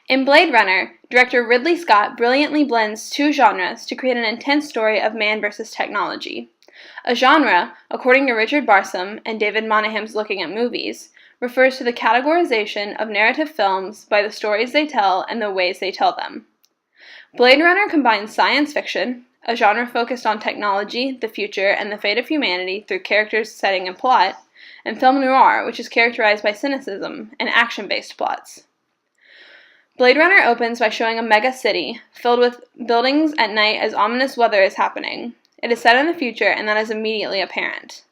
In Blade Runner, director Ridley Scott brilliantly blends two genres to create an intense story of man versus technology. A genre, according to Richard Barsham and David Monaham's Looking at Movies, refers to the categorization of narrative films by the stories they tell and the ways they tell them. Blade Runner combines science fiction, a genre focused on technology, the future, and the fate of humanity through characters, setting, and plot, and film noir, which is characterized by cynicism and action-based plots. Blade Runner opens by showing a mega city, filled with buildings at night as ominous weather is happening. It is set in the future, and that is immediately apparent.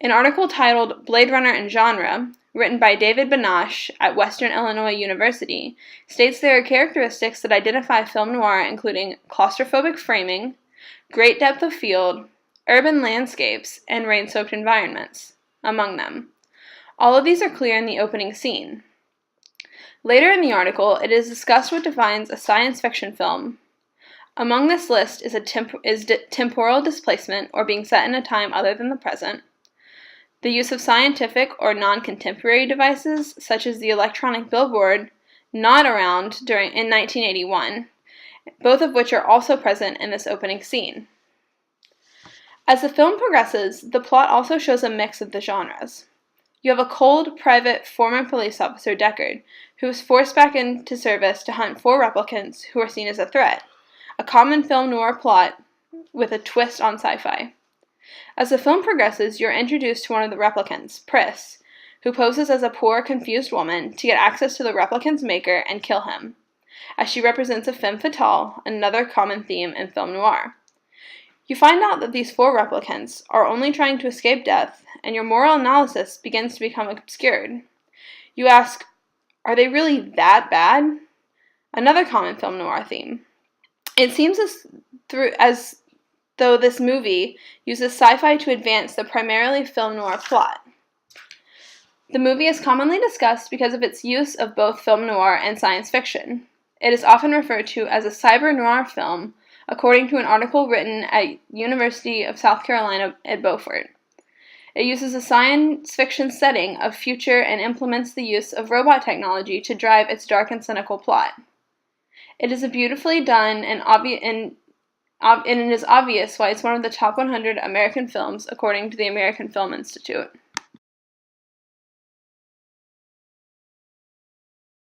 An article titled Blade Runner and Genre, written by David Benash at Western Illinois University, states there are characteristics that identify film noir including claustrophobic framing, great depth of field, urban landscapes, and rain-soaked environments, among them. All of these are clear in the opening scene. Later in the article, it is discussed what defines a science fiction film. Among this list is temporal displacement, or being set in a time other than the present, the use of scientific or non-contemporary devices, such as the electronic billboard, not around in 1981, both of which are also present in this opening scene. As the film progresses, the plot also shows a mix of the genres. You have a cold, private, former police officer, Deckard, who is forced back into service to hunt four replicants who are seen as a threat, a common film noir plot with a twist on sci-fi. As the film progresses, you're introduced to one of the replicants, Pris, who poses as a poor, confused woman to get access to the replicant's maker and kill him, as she represents a femme fatale, another common theme in film noir. You find out that these four replicants are only trying to escape death, and your moral analysis begins to become obscured. You ask, are they really that bad? Another common film noir theme. It seems as though this movie uses sci-fi to advance the primarily film noir plot. The movie is commonly discussed because of its use of both film noir and science fiction. It is often referred to as a cyber noir film, according to an article written at University of South Carolina at Beaufort. It uses a science fiction setting of future and implements the use of robot technology to drive its dark and cynical plot. It is beautifully done and it is obvious why it's one of the top 100 American films according to the American Film Institute.